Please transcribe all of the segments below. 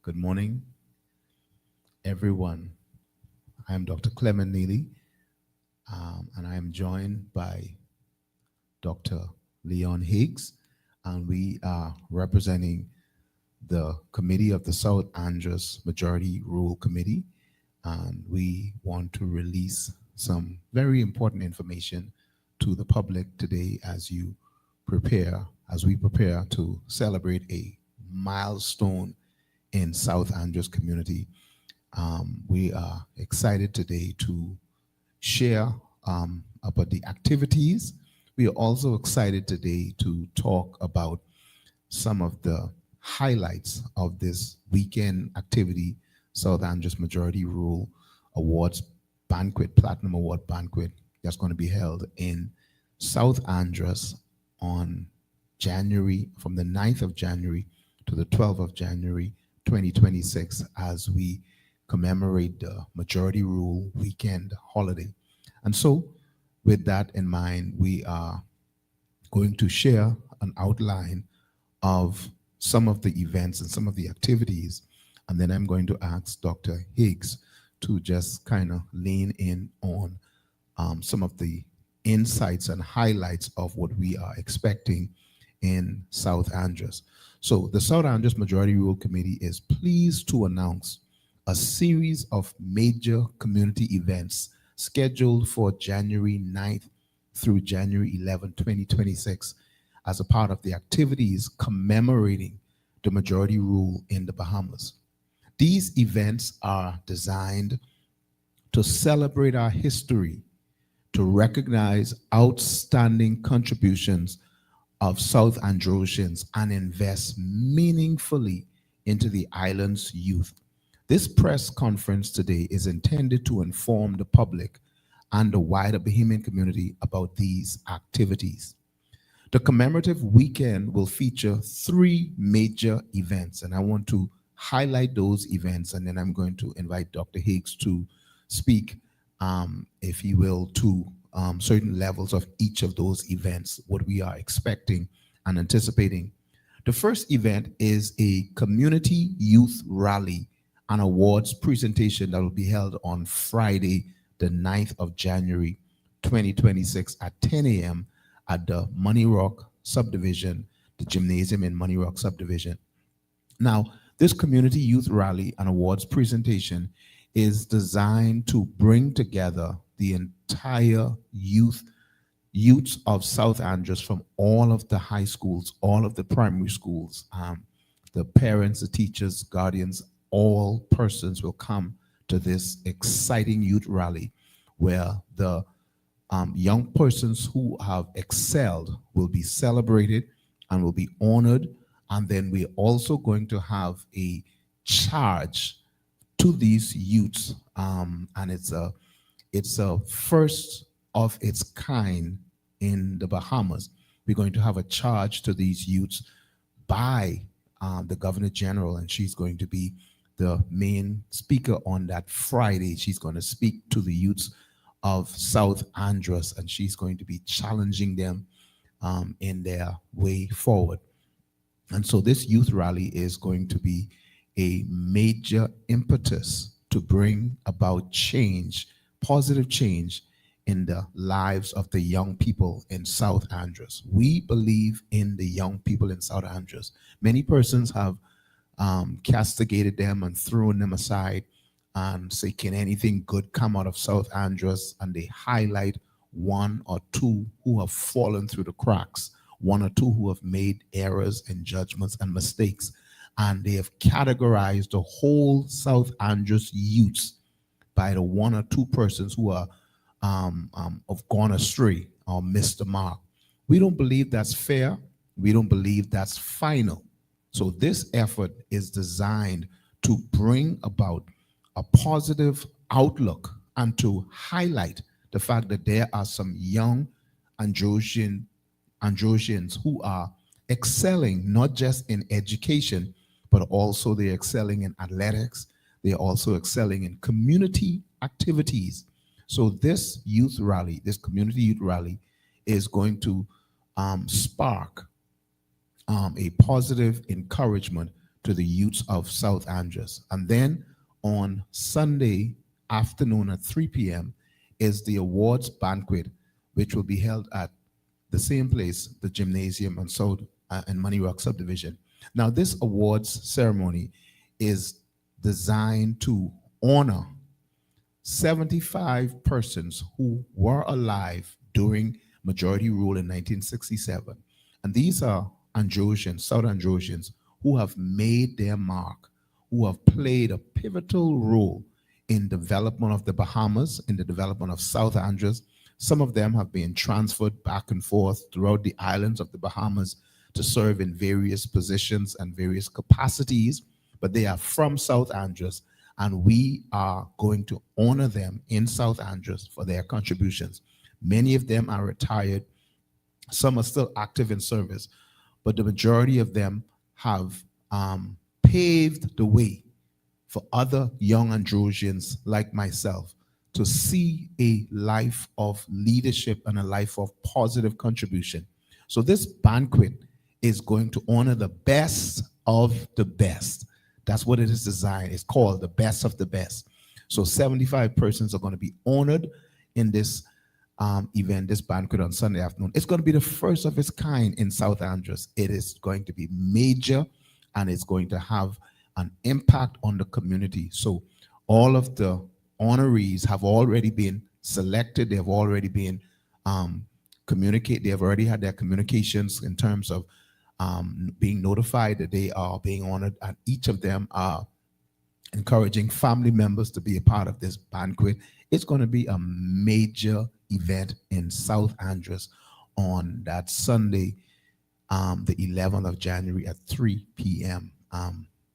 Good morning, everyone. I am Dr. Clement Neely, and I am joined by Dr. Leon Higgs, and we are representing the committee of the South Andros Majority Rule Committee, and we want to release some very important information to the public today as we prepare to celebrate a milestone in South Andros community. We are excited today to share about the activities. We are also excited today to talk about some of the highlights of this weekend activity, South Andros Majority Rule Awards Banquet, Platinum Award Banquet, that's going to be held in South Andros on from the 9th of January to the 12th of January 2026 as we commemorate the Majority Rule weekend holiday. And so, with that in mind, we are going to share an outline of some of the events and some of the activities. And then I'm going to ask Dr. Higgs to just kind of lean in on some of the insights and highlights of what we are expecting in South Andros. So the South Andros Majority Rule Committee is pleased to announce a series of major community events scheduled for January 9th through January 11, 2026, as a part of the activities commemorating the Majority Rule in the Bahamas. These events are designed to celebrate our history, to recognize outstanding contributions of South Androsians, and invest meaningfully into the island's youth. This press conference today is intended to inform the public and the wider Bahamian community about these activities. The commemorative weekend will feature three major events, and I want to highlight those events, and then I'm going to invite Dr. Higgs to speak, if he will, to certain levels of each of those events, what we are expecting and anticipating. The first event is a community youth rally and awards presentation that will be held on Friday, the 9th of January, 2026 at 10 a.m. at the Money Rock subdivision, the gymnasium in Money Rock subdivision. Now, this community youth rally and awards presentation is designed to bring together the entire youths of South Andros from all of the high schools, all of the primary schools, the parents, the teachers, guardians, all persons will come to this exciting youth rally where the young persons who have excelled will be celebrated and will be honored. And then we're also going to have a charge to these youths, and it's a first of its kind in the Bahamas. We're going to have a charge to these youths by the Governor General, and she's going to be the main speaker on that Friday. She's going to speak to the youths of South Andros, and she's going to be challenging them in their way forward. And so this youth rally is going to be a major impetus to bring about change, positive change in the lives of the young people in South Andros. We believe in the young people in South Andros. Many persons have castigated them and thrown them aside and say, can anything good come out of South Andros? And they highlight one or two who have fallen through the cracks, one or two who have made errors and judgments and mistakes. And they have categorized the whole South Andros youths by the one or two persons who are have gone astray or missed the mark. We don't believe that's fair. We don't believe that's final. So this effort is designed to bring about a positive outlook and to highlight the fact that there are some young Androsians who are excelling not just in education, but also they're excelling in athletics. They're also excelling in community activities. So this youth rally, this community youth rally, is going to spark a positive encouragement to the youths of South Andros. And then on Sunday afternoon at 3 p.m. is the awards banquet, which will be held at the same place, the gymnasium on South and Money Rock subdivision. Now, this awards ceremony is designed to honor 75 persons who were alive during majority rule in 1967. And these are Androsians, South Androsians, who have made their mark, who have played a pivotal role in development of the Bahamas, in the development of South Andros. Some of them have been transferred back and forth throughout the islands of the Bahamas to serve in various positions and various capacities, but they are from South Andros, and we are going to honor them in South Andros for their contributions. Many of them are retired, some are still active in service, but the majority of them have paved the way for other young Androsians like myself to see a life of leadership and a life of positive contribution. So this banquet is going to honor the best of the best. That's what it is designed. It's called the best of the best. So 75 persons are going to be honored in this event, this banquet on Sunday afternoon. It's going to be the first of its kind in South Andros. It is going to be major, and it's going to have an impact on the community. So all of the honorees have already been selected. They have already been communicate. They have already had their communications in terms of being notified that they are being honored, and each of them are encouraging family members to be a part of this banquet. It's going to be a major event in South Andros on that Sunday, the 11th of January at 3 p.m.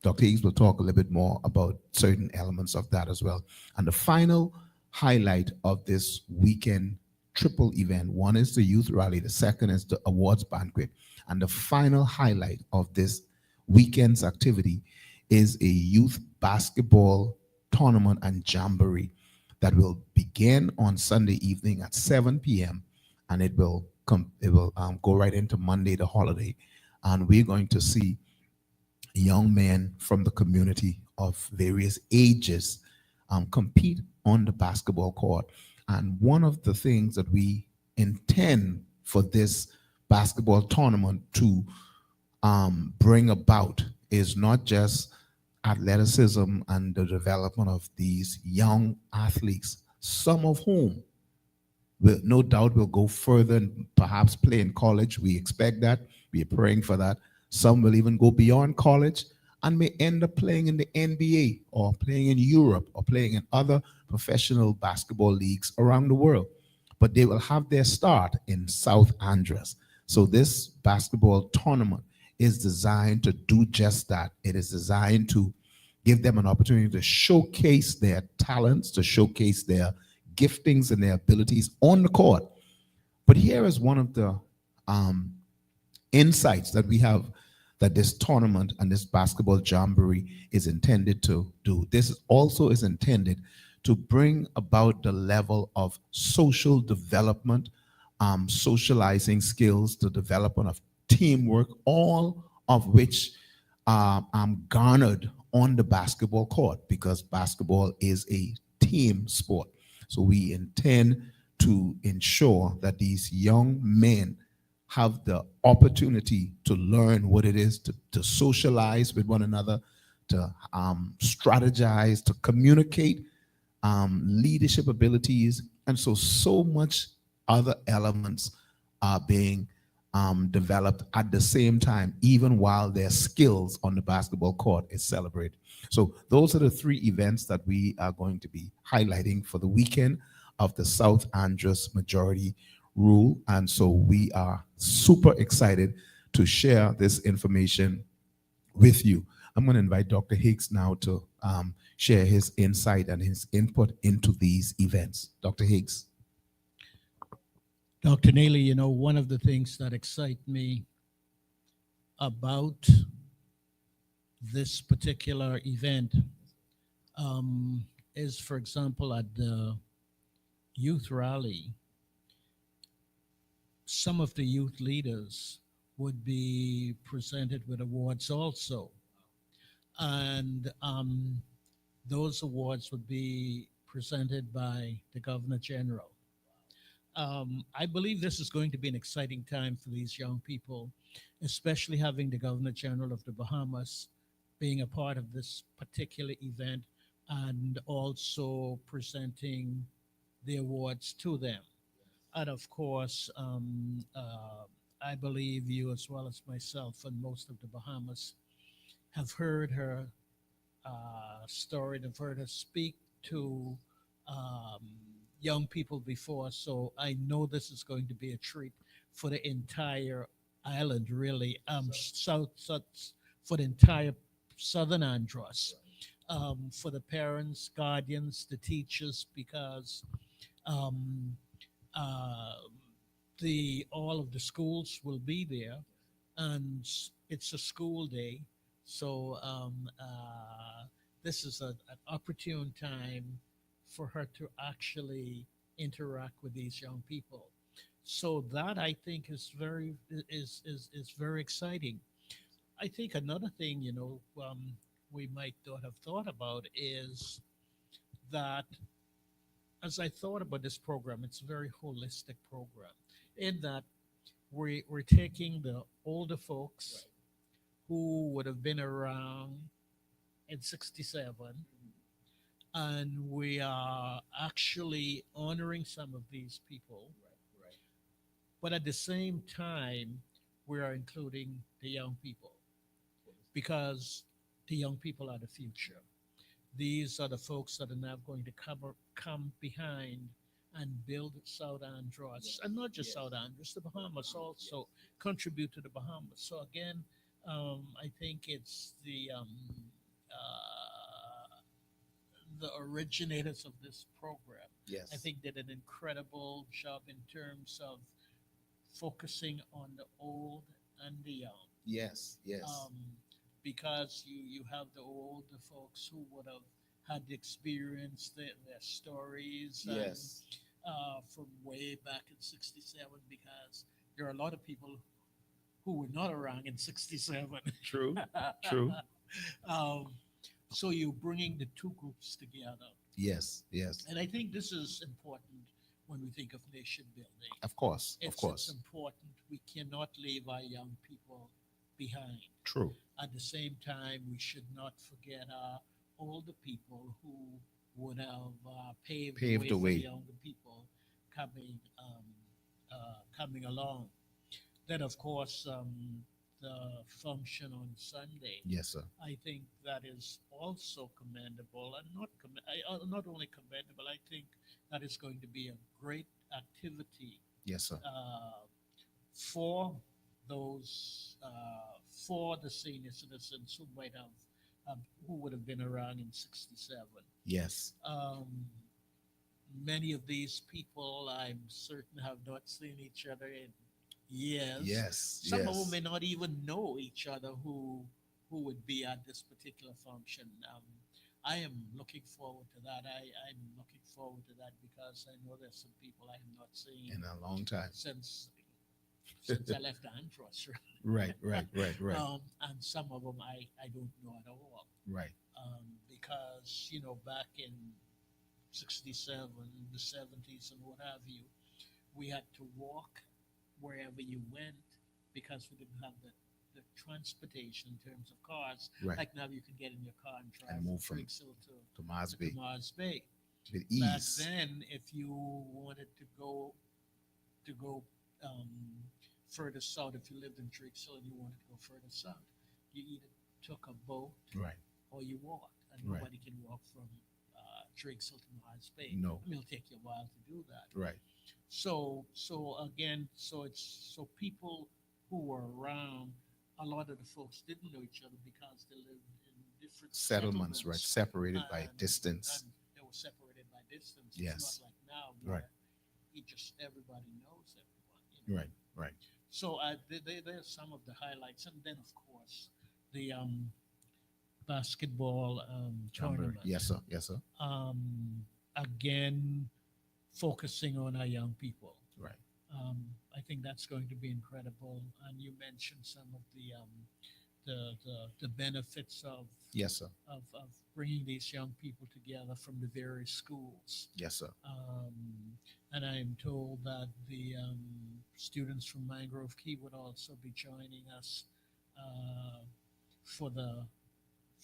Dr. Higgs will talk a little bit more about certain elements of that as well. And the final highlight of this weekend triple event, one is the youth rally, the second is the awards banquet, and the final highlight of this weekend's activity is a youth basketball tournament and jamboree that will begin on Sunday evening at 7 p.m. and it will go right into Monday, the holiday, and we're going to see young men from the community of various ages compete on the basketball court. And one of the things that we intend for this basketball tournament to bring about is not just athleticism and the development of these young athletes, some of whom will no doubt will go further and perhaps play in college. We expect that. We are praying for that. Some will even go beyond college and may end up playing in the NBA or playing in Europe or playing in other professional basketball leagues around the world. But they will have their start in South Andros. So this basketball tournament is designed to do just that. It is designed to give them an opportunity to showcase their talents, to showcase their giftings and their abilities on the court. But here is one of the insights that we have that this tournament and this basketball jamboree is intended to do. This also is intended to bring about the level of social development, socializing skills, the development of teamwork, all of which are garnered on the basketball court because basketball is a team sport. So we intend to ensure that these young men have the opportunity to learn what it is to socialize with one another, to strategize, to communicate, leadership abilities, and so much other elements are being developed at the same time, even while their skills on the basketball court is celebrated. So those are the three events that we are going to be highlighting for the weekend of the South Andros Majority Rule. And so we are super excited to share this information with you. I'm going to invite Dr. Higgs now to share his insight and his input into these events. Dr. Higgs. Dr. Neely, you know, one of the things that excite me about this particular event is, for example, at the youth rally, some of the youth leaders would be presented with awards also. and those awards would be presented by the Governor General. I believe this is going to be an exciting time for these young people, especially having the Governor General of the Bahamas being a part of this particular event and also presenting the awards to them. And of course, I believe you, as well as myself and most of the Bahamas, have heard her story and have heard her speak to um, young people before. So I know this is going to be a treat for the entire island, really. For the entire southern Andros, for the parents, guardians, the teachers, because um, uh, the all of the schools will be there, and it's a school day, so this is an opportune time for her to actually interact with these young people. So that I think is very exciting. I think another thing, we might not have thought about is that as I thought about this program, it's a very holistic program in that we're taking the older folks who would have been around in 67, and we are actually honoring some of these people, but at the same time, we are including the young people because the young people are the future. These are the folks that are now going to come behind and build South Andros, and not just South Andros, the Bahamas also contribute to the Bahamas. So again, I think it's the originators of this program. I Yes. think did an incredible job in terms of focusing on the old and the young, Yes. Yes. um, because you have the older folks who would have had the experience, their stories, and Yes. from way back in 67, because there are a lot of people who were not around in 67. True. True. um, so you're bringing the two groups together. Yes. Yes. And I think this is important when we think of nation building. Of course. Of It's course. important. We cannot leave our young people behind. True. At the same time, we should not forget our older people who would have paved the Paved way the for the way. younger people coming along. Then, of course, the function on Sunday. Yes, sir. I think that is also commendable, and not only commendable. I think that is going to be a great activity Yes, sir. for those for the senior citizens who might have who would have been around in 67. Yes. Many of these people, I'm certain, have not seen each other in years. Yes. Some of them Yes. may not even know each other who would be at this particular function. I am looking forward to that. I'm looking forward to that because I know there's some people I have not seen In a long time. since I left Andros. Right. Right. Right. Right. And some of them I don't know at all. Right. Because back in 67, the 70s, and what have you, we had to walk wherever you went because we didn't have the transportation in terms of cars. Right. Like now, you can get in your car and drive And from move from Driggs Hill to Mars Bay Mars Bay. with Back ease. then, if you wanted to go further south, if you lived in Driggs Hill and you wanted to go further south, you either took a boat Right. or you walked, and Right. nobody can walk from Driggs Hill to Mars Bay. No. I mean, it'll take you a while to do that. Right. So again, so people who were around, a lot of the folks didn't know each other because they lived in different Settlements. Right. settlements, Separated by and distance. and they were separated by distance. Yes. It's not like now where Right. everybody knows everyone. Right. Right. So there's some of the highlights, and then of course the basketball tournament. Yes, sir. Yes, sir. Again, focusing on our young people. Right. I think that's going to be incredible. And you mentioned some of the benefits Yes, sir. of bringing these young people together from the various schools. Yes, sir. And I'm told that the students from Mangrove Key would also be joining us uh, for the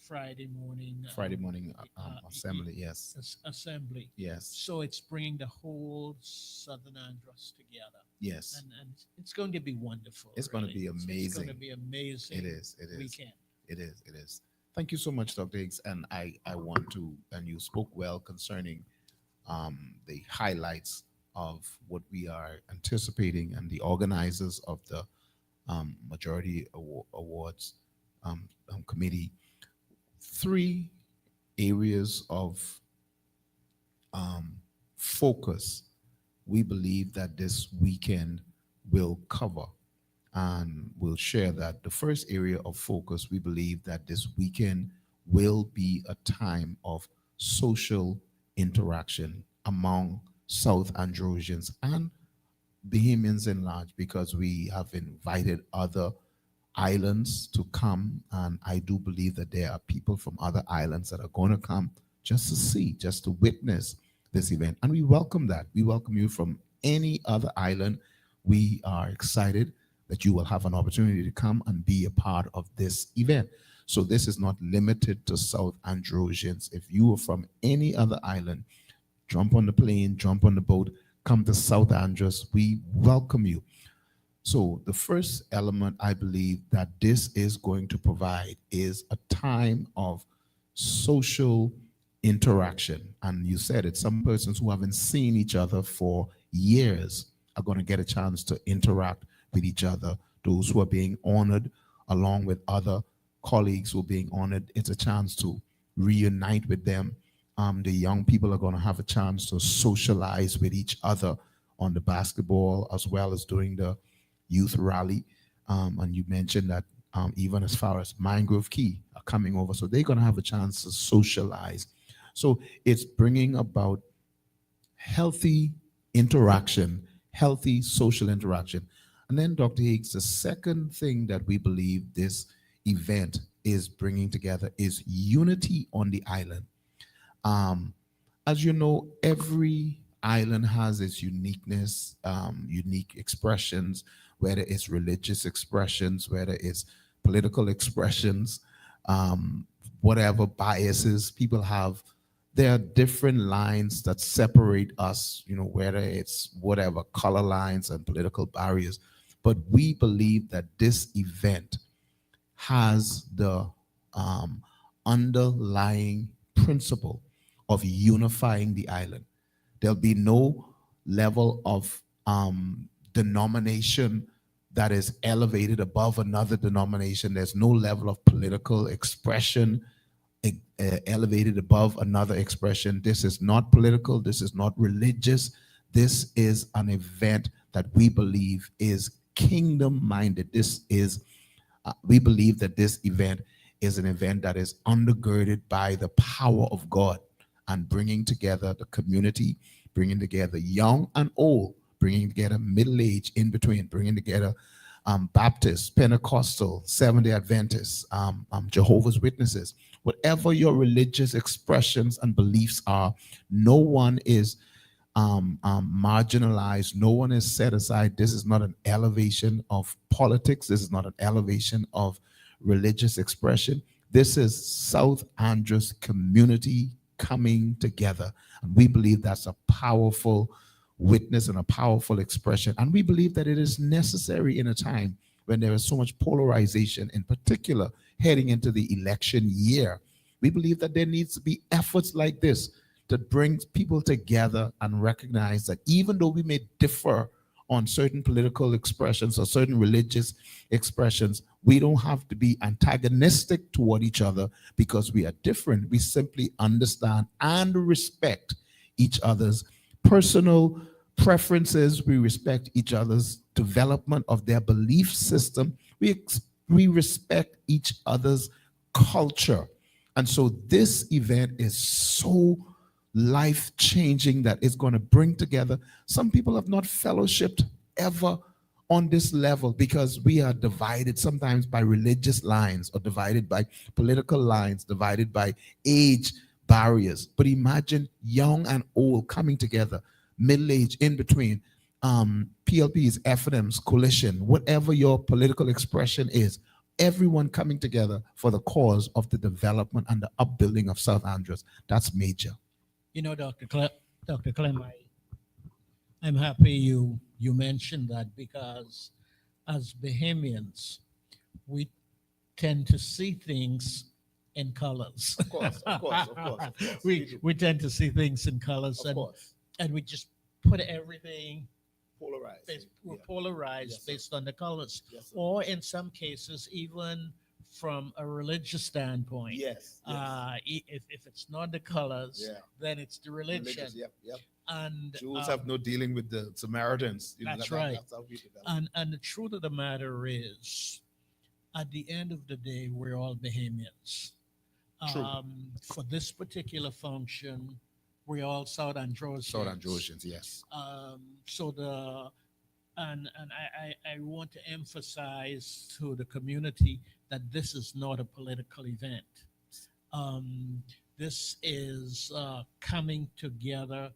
Friday morning Friday morning e- assembly. Yes. assembly. Yes. So it's bringing the whole Southern Andros together, Yes. and it's going to be wonderful. It's going to Really, be it's going to amazing. be It amazing is. It is. weekend. It is. It is. Thank you so much, Dr. Higgs. And I want to, and you spoke well concerning the highlights of what we are anticipating and the organizers of the Majority Awards committee. Three areas of focus we believe that this weekend will cover, and we'll share that. The first area of focus we believe that this weekend will be a time of social interaction among South Androsians and Bahamians in large, because we have invited other islands to come. And I do believe that there are people from other islands that are going to come just to see, just to witness this event. And we welcome that. We welcome you from any other island. We are excited that you will have an opportunity to come and be a part of this event. So this is not limited to South Androsians. If you are from any other island, jump on the plane, jump on the boat, come to South Andros. We welcome you. So the first element I believe that this is going to provide is a time of social interaction. And you said it, some persons who haven't seen each other for years are going to get a chance to interact with each other. Those who are being honored along with other colleagues who are being honored, it's a chance to reunite with them. The young people are going to have a chance to socialize with each other on the basketball as well as during the youth rally. And you mentioned that even as far as Mangrove Key are coming over, so they're going to have a chance to socialize. So it's bringing about healthy interaction, healthy social interaction. And then, Dr. Higgs, the second thing that we believe this event is bringing together is unity on the island. Um, as you know, every island has its uniqueness, unique expressions, whether it's religious expressions, whether it's political expressions, um, whatever biases people have. There are different lines that separate us, whether it's whatever color lines and political barriers. But we believe that this event has the um, underlying principle of unifying the island. There'll be no level of denomination that is elevated above another denomination. There's no level of political expression elevated above another expression. This is not political. This is not religious. This is an event that we believe is kingdom minded. We believe that this event is an event that is undergirded by the power of God and bringing together the community, bringing together young and old, bringing together middle age in between, bringing together Baptist, Pentecostal, Seventh-day Adventists, Jehovah's Witnesses, whatever your religious expressions and beliefs are. No one is marginalized. No one is set aside. This is not an elevation of politics. This is not an elevation of religious expression. This is South Andros community coming together. And we believe that's a powerful witness and a powerful expression. And we believe that it is necessary in a time when there is so much polarization, in particular heading into the election year. We believe that there needs to be efforts like this that brings people together and recognize that even though we may differ on certain political expressions or certain religious expressions, we don't have to be antagonistic toward each other because we are different. We simply understand and respect each other's personal preferences. We respect each other's development of their belief system. We respect each other's culture. And so this event is so life changing that it's going to bring together. Some people have not fellowshipped ever on this level because we are divided sometimes by religious lines or divided by political lines, divided by age barriers. But imagine young and old coming together, middle age, in between, PLPs, FNMs, coalition, whatever your political expression is, everyone coming together for the cause of the development and the upbuilding of South Andros. That's major. You know, Dr. Clem, I'm happy you mentioned that because as Bahamians, we tend to see things in colors. Of course, of course, of course, of course. We tend to see things in colors, Of course. and we just put everything Polarized. we're Yeah. polarized Yes, sir. based on the colors, Yes, sir. or in some cases even from a religious standpoint. Yes. Yes. If it's not the colors, Yeah. then it's the religion. Religious. Yep. Yep. And Jews have no dealing with the Samaritans. That's right. That's how we develop. and the truth of the matter is, at the end of the day, we're all Bahamians. True. For this particular function, we're all South Androsians. South Androsians, yes. So I want to emphasize to the community that this is not a political event. This is coming together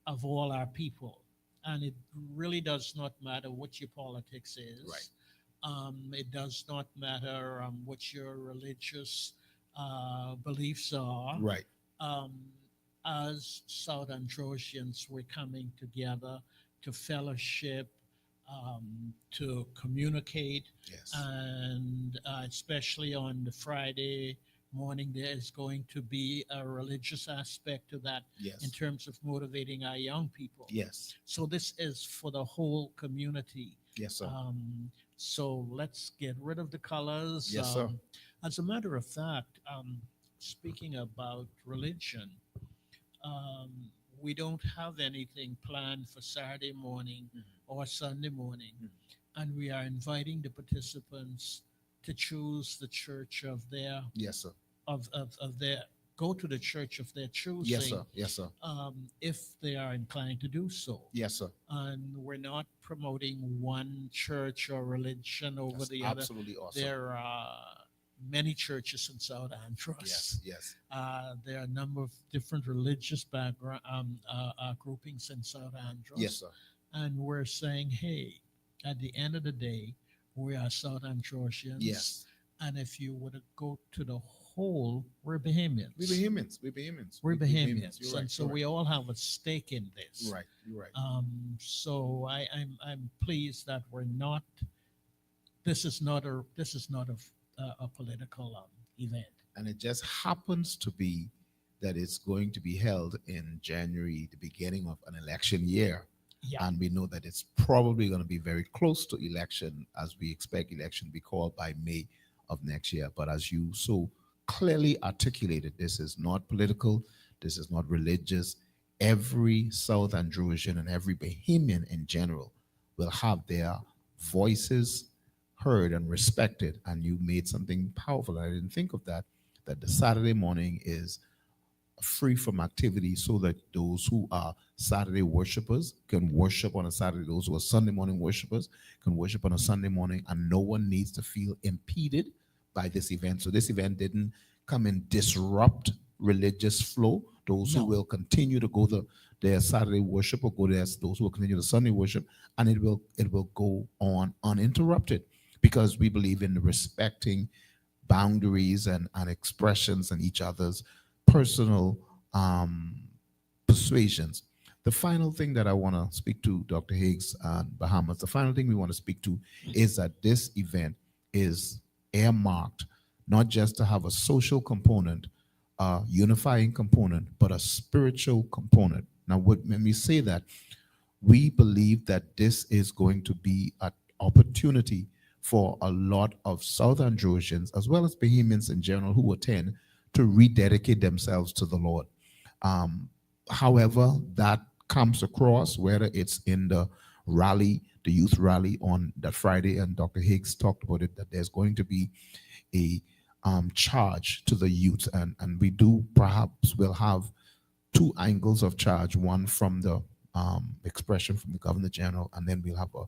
of all our people, and it really does not matter what your politics is. Right. It does not matter what your religious beliefs are. Right. Um, as South Androsians, we're coming together to fellowship, to communicate, Yes. and especially on the Friday morning, there is going to be a religious aspect to that Yes. in terms of motivating our young people. Yes. So this is for the whole community. Yes, sir. So let's get rid of the colors. Yes, sir. As a matter of fact, speaking about religion, we don't have anything planned for Saturday morning or Sunday morning, and we are inviting the participants to choose the church of their Yes, sir. of their go to the church of their choosing. Yes, sir. Yes, sir. If they are inclined to do so. Yes, sir. And we're not promoting one church or religion over That's the other. absolutely awesome. There are many churches in South Andros. Yes. Yes. There are a number of different religious background groupings in South Andros. Yes, sir. And we're saying, hey, at the end of the day, we are South Androsians. Yes. And if you were to go to the whole, we're Bahamians. We're Bahamians. We're Bahamians. We're Bahamians. You're right. And so You're we all have a stake in this. right. You're right. So I'm pleased that we're not. This is not a political event. And it just happens to be that it's going to be held in January, the beginning of an election year. Yeah. And we know that it's probably going to be very close to election, as we expect election to be called by May of next year. But as you so clearly articulated, this is not political, this is not religious. Every South Androsian and every Bahamian in general will have their voices heard and respected. And you made something powerful. I didn't think of that, that the Saturday morning is free from activity so that those who are Saturday worshipers can worship on a Saturday. Those who are Sunday morning worshipers can worship on a Sunday morning, and no one needs to feel impeded by this event. So this event didn't come and disrupt religious flow. Those who No. will continue to go to their Saturday worship or go there, those who will continue the Sunday worship, and it will go on uninterrupted because we believe in respecting boundaries and expressions and each other's personal persuasions. The final thing that I want to speak to Dr. Higgs and Bahamas, the final thing we want to speak to is that this event is earmarked not just to have a social component, a unifying component, but a spiritual component. Now, when we say that, we believe that this is going to be an opportunity for a lot of South Androsians, as well as Bahamians in general, who attend to rededicate themselves to the Lord. However, that comes across, whether it's in the rally, the youth rally on that Friday, and Dr. Higgs talked about it, that there's going to be a charge to the youth, and we do perhaps will have two angles of charge, one from the expression from the Governor General, and then we'll have a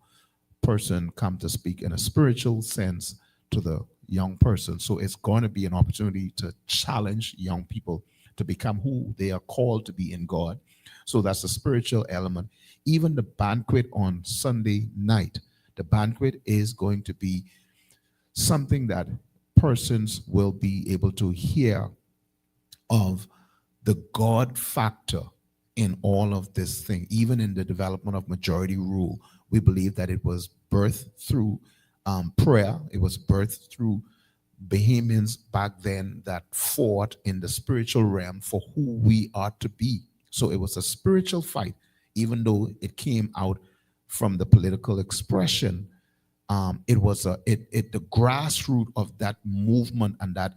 person come to speak in a spiritual sense to the young person. So it's going to be an opportunity to challenge young people to become who they are called to be in God. So that's the spiritual element. Even the banquet on Sunday night, the banquet is going to be something that persons will be able to hear of the God factor in all of this thing. Even in the development of majority rule, we believe that it was birthed through prayer, it was birthed through Bahamians back then that fought in the spiritual realm for who we are to be. So it was a spiritual fight, even though it came out from the political expression. It was the grassroots of that movement and that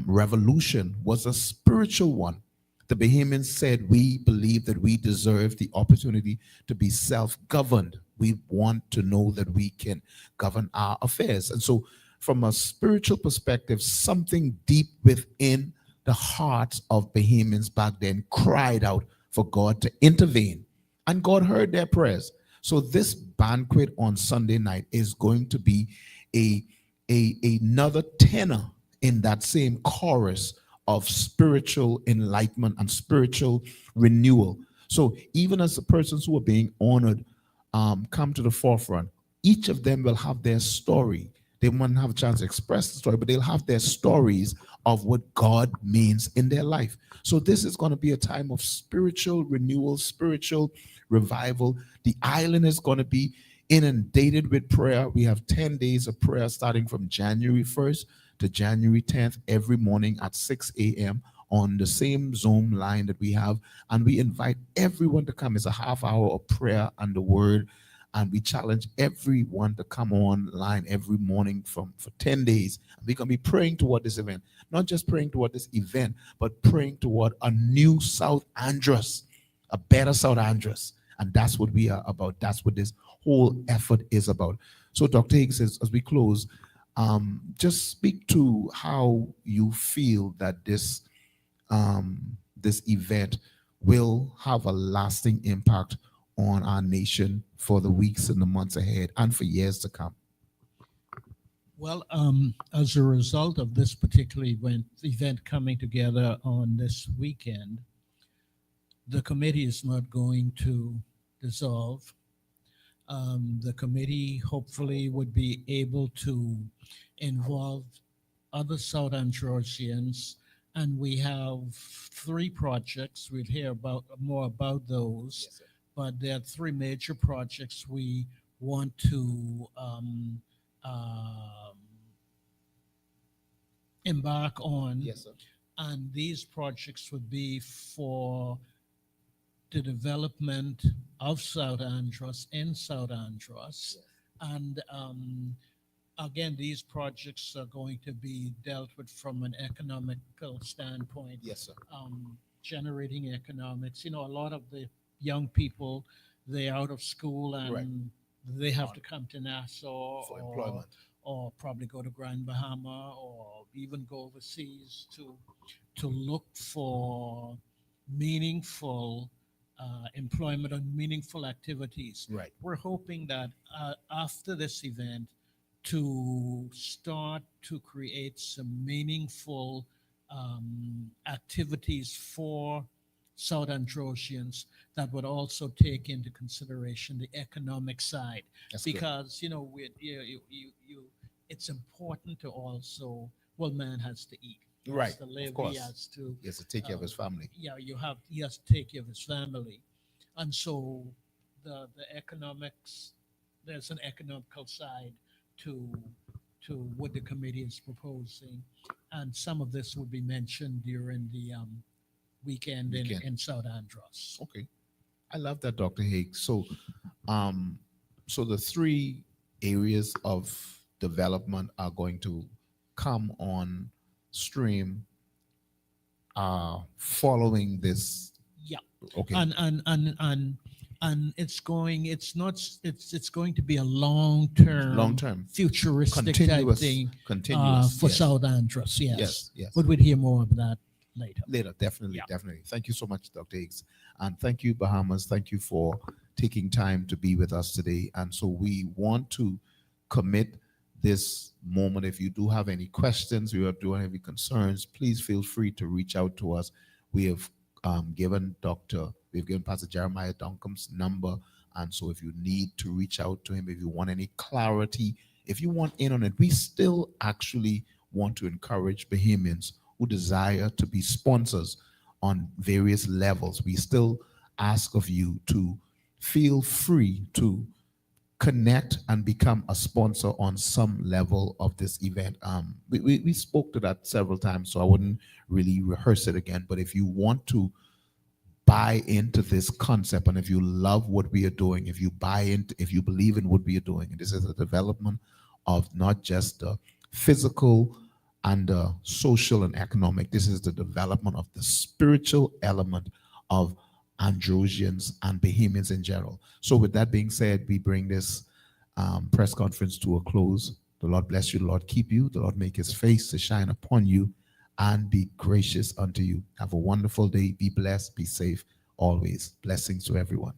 revolution was a spiritual one. The Bahamians said, we believe that we deserve the opportunity to be self-governed. We want to know that we can govern our affairs. And so from a spiritual perspective, something deep within the hearts of Bahamians back then cried out for God to intervene. And God heard their prayers. So this banquet on Sunday night is going to be a, another tenor in that same chorus of spiritual enlightenment and spiritual renewal. So even as the persons who are being honored come to the forefront, each of them will have their story. They won't have a chance to express the story, but they'll have their stories of what God means in their life. So this is going to be a time of spiritual renewal, spiritual revival. The island is going to be inundated with prayer. We have 10 days of prayer starting from January 1st to January 10th every morning at 6 a.m. on the same Zoom line that we have. And we invite everyone to come. It's a half hour of prayer and the word. And we challenge everyone to come online every morning for 10 days. We're going to be praying toward this event. Not just praying toward this event, but praying toward a new South Andros, a better South Andros. And that's what we are about. That's what this whole effort is about. So Dr. Higgs, as we close, just speak to how you feel that this event will have a lasting impact on our nation for the weeks and the months ahead and for years to come. Well, as a result of this particular event coming together on this weekend, the committee is not going to dissolve. The committee hopefully would be able to involve other South Androsians, and we have 3 projects. We'll hear about more about those. Yes, sir. But there are 3 major projects we want to embark on. Yes, sir. And these projects would be for the development of South Andros in South Andros. Yes. And again, these projects are going to be dealt with from an economical standpoint, Yes, sir. generating economics. You know, a lot of the young people, they're out of school and Right. they have to come to Nassau For employment. or probably go to Grand Bahama or even go overseas to look for meaningful employment and meaningful activities. Right. We're hoping that after this event, to start to create some meaningful activities for South Androsians that would also take into consideration the economic side, That's good. because you know it's important to also, well, man has to eat, he Right. has to live, Of course. he has to He has to take care of his family. yeah, he has to take care of his family, and so the economics, there's an economical side to what the committee is proposing, and some of this will be mentioned during the weekend Weekend. in South Andros. Okay. I love that, Dr. Higgs. Um, so the 3 areas of development are going to come on stream following this. Yeah, Okay. and it's going to be a long-term, Long-term. futuristic type Continuous. thing Continuous. for Yes. South Andros. Yes. Yes. Yes. But we'll hear more of that later. Later, definitely, Yeah. definitely. Thank you so much, Dr. Higgs. And thank you, Bahamas. Thank you for taking time to be with us today. And so we want to commit this moment. If you do have any questions, you do have any concerns, please feel free to reach out to us. We have we've given Pastor Jeremiah Duncombe's number. And so if you need to reach out to him, if you want any clarity, if you want in on it, we still actually want to encourage Bahamians who desire to be sponsors on various levels. We still ask of you to feel free to connect and become a sponsor on some level of this event. We spoke to that several times, so I wouldn't really rehearse it again. But if you want to buy into this concept, and if you love what we are doing, if you buy into, if you believe in what we are doing, and this is a development of not just the physical and the social and economic, this is the development of the spiritual element of Androsians and Bahamians in general. So with that being said, we bring this press conference to a close. The Lord bless you, the Lord keep you, the Lord make his face to shine upon you and be gracious unto you. Have a wonderful day. Be blessed. Be safe always. Blessings to everyone.